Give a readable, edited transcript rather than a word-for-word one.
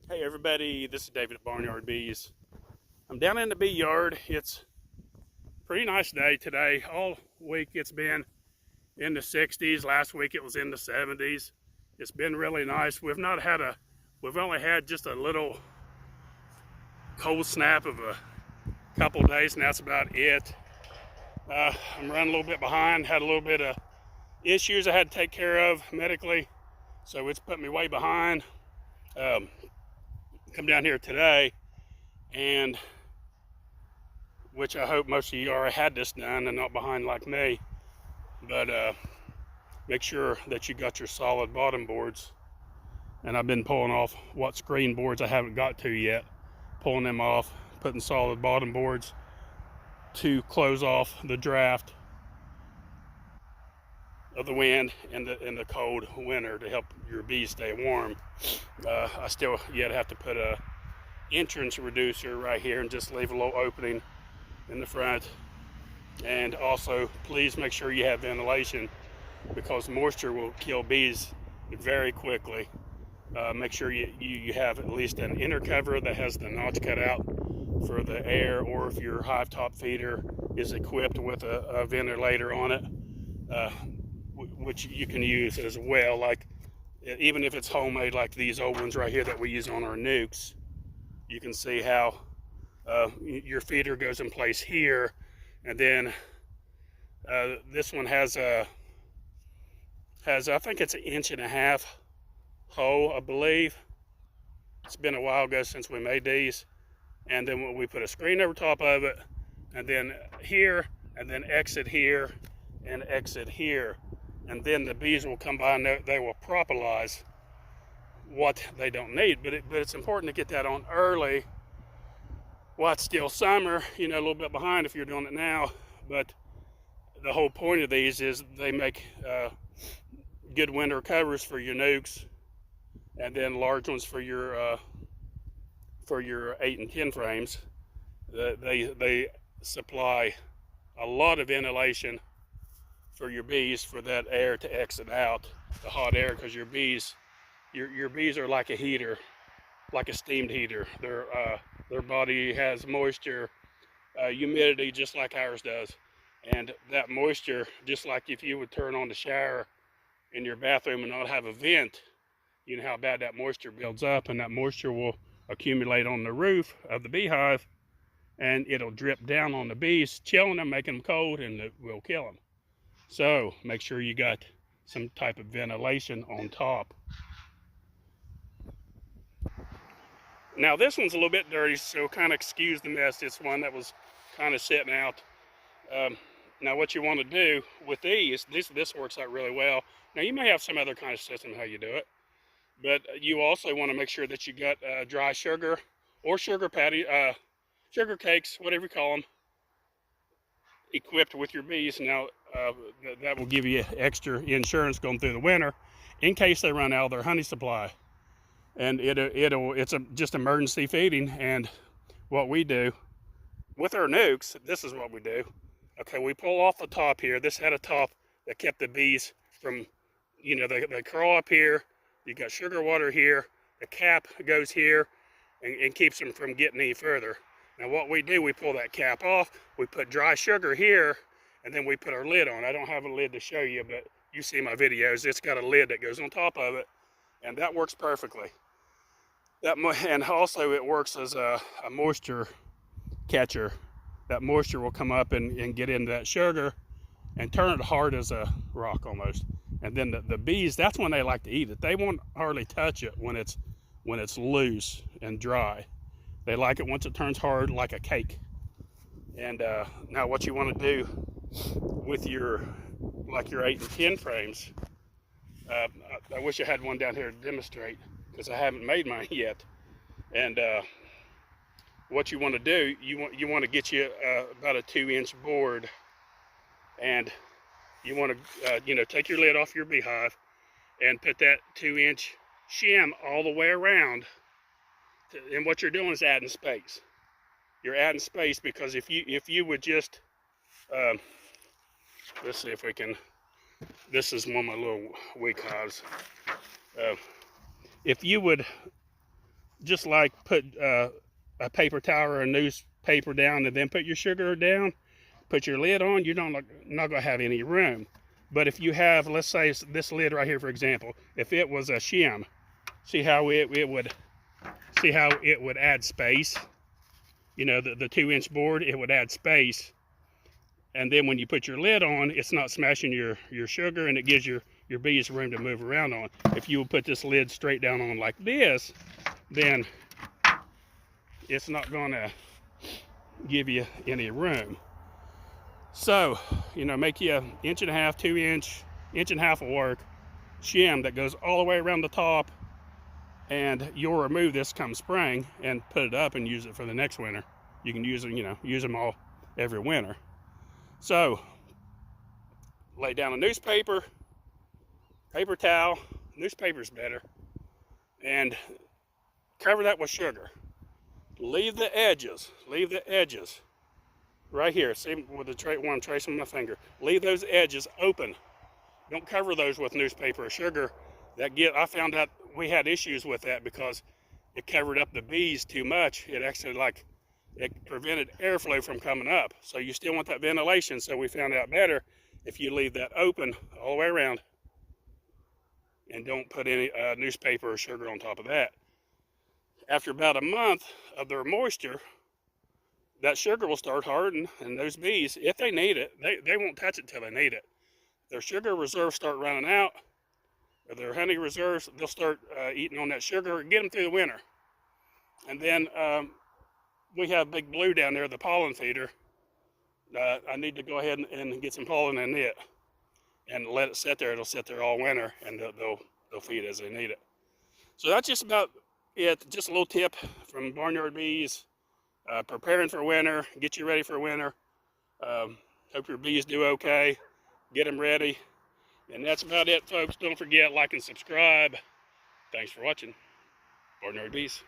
Hey everybody, this is David at Barnyard Bees. I'm down in the bee yard. It's a pretty nice day today. All week it's been in the 60s. Last week it was in the 70s. It's been really nice. We've only had just a little cold snap of a couple days, and that's about it. I'm running a little bit behind. Had a little bit of issues I had to take care of medically, so it's put me way behind. Come down here today, and which I hope most of you already had this done and not behind like me, but make sure that you got your solid bottom boards. And I've been pulling off what screen boards I haven't got to yet, pulling them off, putting solid bottom boards to close off the draft of the wind and the cold winter to help your bees stay warm. I still yet have to put a entrance reducer right here and just leave a little opening in the front. And also please make sure you have ventilation, because moisture will kill bees very quickly. Make sure you have at least an inner cover that has the notch cut out for the air, or if your hive top feeder is equipped with a ventilator on it, which you can use as well, like even if it's homemade, like these old ones right here that we use on our nukes. You can see how your feeder goes in place here, and then this one has I think it's 1.5 inch hole, I believe. It's been a while ago since we made these. And then we put a screen over top of it, and then here, and then exit here, and exit here. And then the bees will come by and they will propolize what they don't need. But it's important to get that on early while it's still summer, a little bit behind if you're doing it now. But the whole point of these is they make good winter covers for your nukes, and then large ones for your 8 and 10 frames. They supply a lot of ventilation for your bees, for that air to exit out, the hot air, because your bees are like a heater, like a steamed heater. Their body has moisture, humidity, just like ours does. And that moisture, just like if you would turn on the shower in your bathroom and not have a vent, you know how bad that moisture builds up, and that moisture will accumulate on the roof of the beehive, and it'll drip down on the bees, chilling them, making them cold, and it will kill them. So make sure you got some type of ventilation on top. Now this one's a little bit dirty, so kind of excuse the mess. It's one that was kind of sitting out. Now what you want to do with this works out really well. Now you may have some other kind of system how you do it, but you also want to make sure that you got dry sugar or sugar sugar cakes, whatever you call them, equipped with your bees. Now that will give you extra insurance going through the winter in case they run out of their honey supply. And it's just emergency feeding. And what we do with our nukes, this is what we do. Okay, we pull off the top here. This had a top that kept the bees from, they crawl up here. You got sugar water here. The cap goes here and keeps them from getting any further. Now what we do, we pull that cap off, we put dry sugar here, and then we put our lid on. I don't have a lid to show you, but you see my videos. It's got a lid that goes on top of it, and that works perfectly. And also it works as a moisture catcher. That moisture will come up and get into that sugar and turn it hard as a rock almost. And then the bees, that's when they like to eat it. They won't hardly touch it when it's loose and dry. They like it once it turns hard, like a cake. And now what you want to do with your 8 and 10 frames, I wish I had one down here to demonstrate, because I haven't made mine yet. And what you want to do, you want to get you about a 2-inch board, and you want to take your lid off your beehive and put that 2-inch shim all the way around. And what you're doing is adding space. You're adding space, because if you would just let's see if we can. This is one of my little weak hives. If you would just like put a paper towel or a newspaper down and then put your sugar down, put your lid on, you're not going to have any room. But if you have, let's say this lid right here, for example, if it was a shim, see how it would add space. You know, the 2-inch board, it would add space. And then when you put your lid on, it's not smashing your sugar, and it gives your bees room to move around on. If you would put this lid straight down on like this, then it's not going to give you any room. So, you know, make you an 1.5 2-inch, 1.5 will work, shim that goes all the way around the top, and you'll remove this come spring and put it up and use it for the next winter. You can use them, you know, use them all every winter. So, lay down a newspaper, paper towel, newspaper's better, and cover that with sugar. Leave the edges right here. See with the one I'm tracing with my finger. Leave those edges open. Don't cover those with newspaper or sugar. I found out we had issues with that because it covered up the bees too much. It actually it prevented airflow from coming up. So you still want that ventilation. So we found out better if you leave that open all the way around and don't put any newspaper or sugar on top of that. After about a month of their moisture, that sugar will start hardening, and those bees, if they need it, they won't touch it till they need it. Their sugar reserves start running out, or their honey reserves, they'll start eating on that sugar and get them through the winter. And then we have Big Blue down there, the pollen feeder. I need to go ahead and get some pollen in it and let it sit there. It'll sit there all winter, and they'll feed as they need it. So that's just about it. Just a little tip from Barnyard Bees. Preparing for winter, get you ready for winter. Hope your bees do okay. Get them ready. And that's about it, folks. Don't forget, like and subscribe. Thanks for watching. Barnyard Bees.